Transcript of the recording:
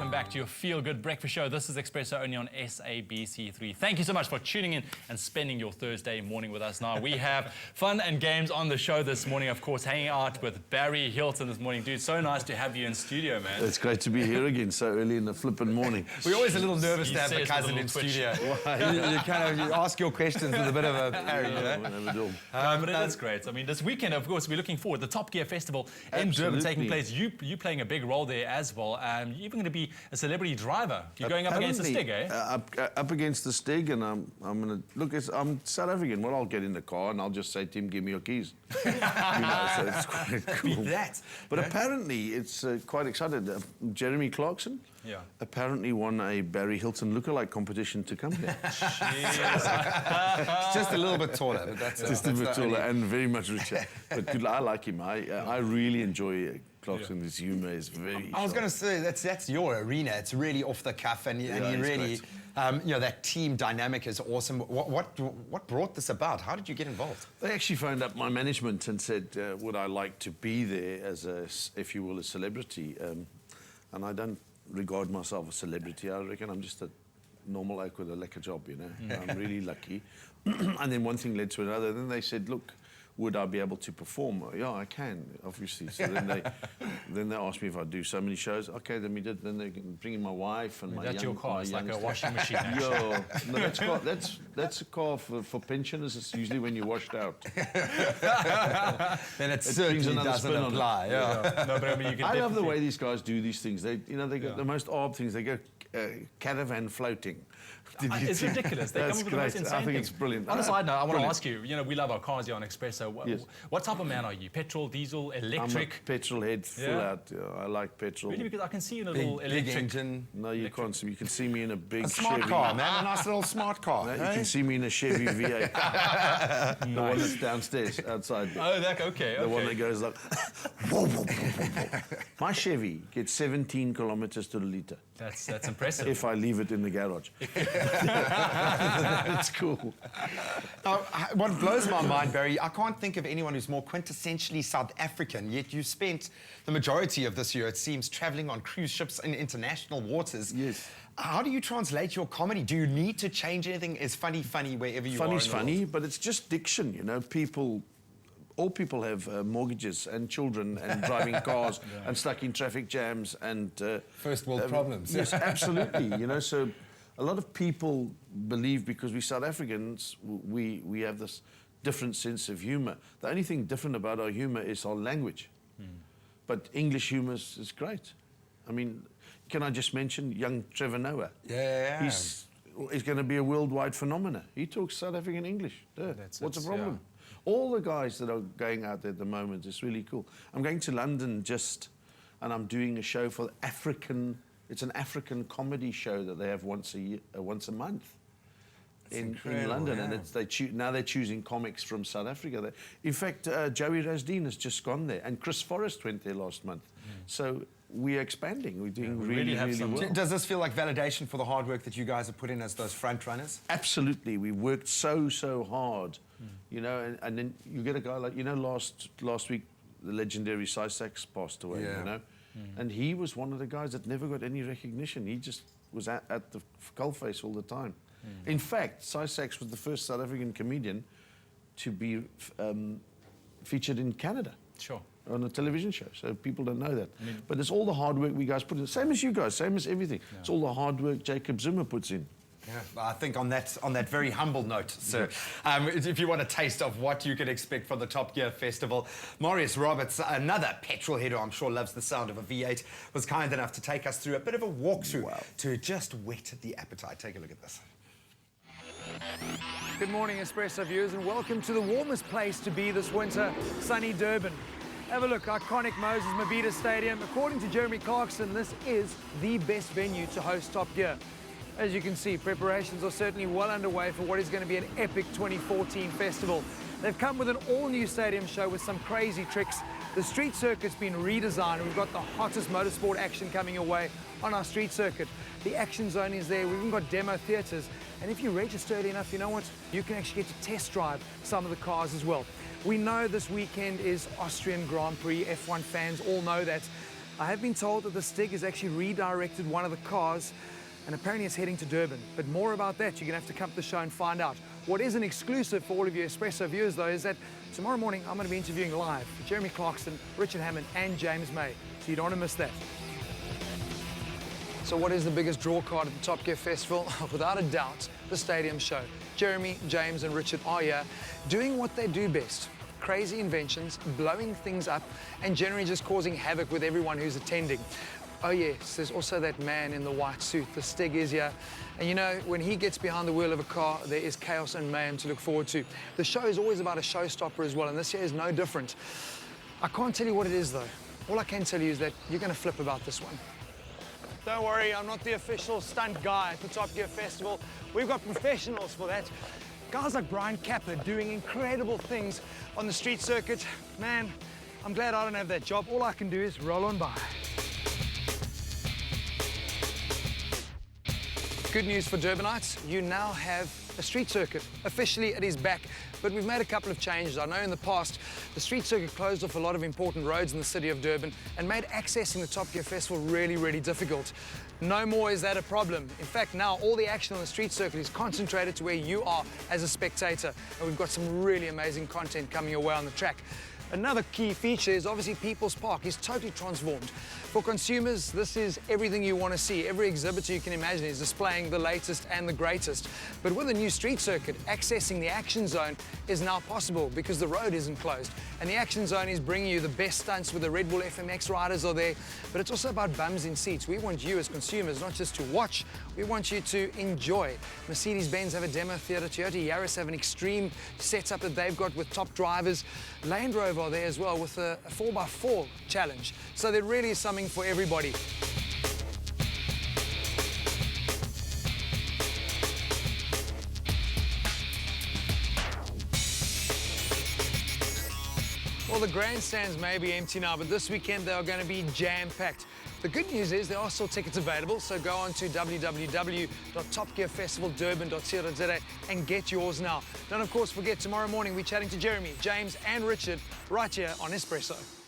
welcome back to your Feel Good Breakfast Show. This is Expresso only on SABC3. Thank you so much for tuning in and spending your Thursday morning with us. Now, we have fun and games on the show this morning, of course, hanging out with Barry Hilton this morning. Dude, so nice to have you in studio, man. It's great to be here again so early in the flipping morning. We're always a little nervous to have the cousin in studio. You ask your questions with a bit of a parry, you know? But that's great. I mean, this weekend, of course, we're looking forward. The Top Gear Festival in Durban taking place. You playing a big role there as well. You're even going to be a celebrity driver. You're going up against the Stig, eh? Up against the Stig, and I'm going to look. I'm South African. Well, I'll get in the car and I'll just say to him, "Give me your keys." So it's quite cool. Beat that. But apparently, it's quite exciting. Jeremy Clarkson. Yeah. Apparently won a Barry Hilton lookalike competition to come here. Just a little bit taller, but that's just a bit taller and very much richer. But good, I like him. I really enjoy Clarkson. His humour is very. I was going to say that's your arena. It's really off the cuff, and you really, you know, that team dynamic is awesome. What brought this about? How did you get involved? They actually phoned up my management and said, would I like to be there as a, if you will, a celebrity? And I don't regard myself as a celebrity. I reckon I'm just a normal oak with a lekker job, you know. I'm really lucky. And then one thing led to another. Then they said, look, would I be able to perform? Yeah, I can, obviously. So then they asked me if I'd do so many shows. Okay, then we did. Then they bring in my wife and my That's your car. It's like a washing machine. Yeah, no, that's a car for pensioners. It's usually when you're washed out. Then it certainly doesn't apply. Yeah. No, but I mean, you can. I love the way these guys do these things. They got the most odd things. They go caravan floating. It's ridiculous. They come up with the most insane I think things. it's brilliant. On a side note, I want to ask you, you know, we love our cars here on Expresso. Yes. What type of man are you? Petrol, diesel, electric? I'm a petrol head, full out. I like petrol. Really? Because I can see you in a little big electric engine. No, you can't see me. You can see me in a big smart Chevy. car, man. A nice little smart car. No, you can see me in a Chevy V8. The one that's downstairs, outside there. Oh, okay. The one that goes like... whoa, whoa, whoa, whoa, whoa. My Chevy gets 17 kilometers to the litre. That's impressive. If I leave it in the garage. It's cool. What blows my mind, Barry, I can't think of anyone who's more quintessentially South African, yet you spent the majority of this year, it seems, travelling on cruise ships in international waters. Yes. How do you translate your comedy? Do you need to change anything? Is funny wherever you are? Funny's funny, but it's just diction, you know. All people have mortgages and children and driving cars and stuck in traffic jams and... First world problems. Yes, absolutely. You know, so a lot of people believe because we're South Africans, we have this different sense of humour. The only thing different about our humour is our language. But English humour is great. I mean, can I just mention young Trevor Noah? Yeah. He's going to be a worldwide phenomenon. He talks South African English. What's the problem? Yeah. All the guys that are going out there at the moment is really cool. I'm going to London and I'm doing a show for African. It's an African comedy show that they have once a month in London, and now they're choosing comics from South Africa. In fact, Joey Rasdeen has just gone there, and Chris Forrest went there last month. So we're expanding. We're doing really well. Does this feel like validation for the hard work that you guys have put in as those front runners? Absolutely. We worked so hard. You know, and then you get a guy like, you know, last week, the legendary Cy Sachs passed away, you know? And he was one of the guys that never got any recognition. He just was at the coalface all the time. In fact, Cy Sachs was the first South African comedian to be featured in Canada. Sure. On a television show, so people don't know that. But it's all the hard work we guys put in. Same as you guys, same as everything. Yeah. It's all the hard work Jacob Zuma puts in. Yeah, I think on that very humble note, sir, if you want a taste of what you can expect from the Top Gear Festival, Marius Roberts, another petrol header I'm sure loves the sound of a V8, was kind enough to take us through a bit of a walkthrough to just whet the appetite. Take a look at this. Good morning, Expresso viewers, and welcome to the warmest place to be this winter, sunny Durban. Have a look, iconic Moses Mabhida Stadium. According to Jeremy Clarkson, this is the best venue to host Top Gear. As you can see, preparations are certainly well underway for what is going to be an epic 2014 festival. They've come with an all-new stadium show with some crazy tricks. The street circuit's been redesigned. We've got the hottest motorsport action coming your way on our street circuit. The action zone is there. We've even got demo theatres. And if you register early enough, you know what? You can actually get to test drive some of the cars as well. We know this weekend is Austrian Grand Prix. F1 fans all know that. I have been told that the Stig has actually redirected one of the cars and apparently it's heading to Durban. But more about that, you're going to have to come to the show and find out. What is an exclusive for all of you Expresso viewers, though, is that tomorrow morning I'm going to be interviewing live Jeremy Clarkson, Richard Hammond and James May. So you don't want to miss that. So what is the biggest draw card at the Top Gear Festival? Without a doubt, the stadium show. Jeremy, James and Richard are here doing what they do best. Crazy inventions, blowing things up and generally just causing havoc with everyone who's attending. Oh yes, there's also that man in the white suit. The Stig is here. And you know, when he gets behind the wheel of a car, there is chaos and mayhem to look forward to. The show is always about a showstopper as well, and this year is no different. I can't tell you what it is, though. All I can tell you is that you're going to flip about this one. Don't worry, I'm not the official stunt guy at the Top Gear Festival. We've got professionals for that. Guys like Brian Kappa doing incredible things on the street circuit. Man, I'm glad I don't have that job. All I can do is roll on by. Good news for Durbanites, you now have a street circuit. Officially, it is back, but we've made a couple of changes. I know in the past, the street circuit closed off a lot of important roads in the city of Durban and made accessing the Top Gear Festival really, really difficult. No more is that a problem. In fact, now all the action on the street circuit is concentrated to where you are as a spectator, and we've got some really amazing content coming your way on the track. Another key feature is obviously People's Park is totally transformed. For consumers, this is everything you want to see. Every exhibitor you can imagine is displaying the latest and the greatest. But with a new street circuit, accessing the action zone is now possible because the road isn't closed. And the action zone is bringing you the best stunts with the Red Bull FMX riders are there. But it's also about bums in seats. We want you as consumers not just to watch, we want you to enjoy. Mercedes-Benz have a demo theatre, Toyota Yaris have an extreme setup that they've got with top drivers. Land Rover are there as well with a 4x4 challenge. So there really is something for everybody. Well, the grandstands may be empty now, but this weekend they are going to be jam-packed. The good news is there are still tickets available, so go on to www.topgearfestivaldurban.co.za and get yours now. Don't, of course, forget tomorrow morning we're chatting to Jeremy, James and Richard right here on Expresso.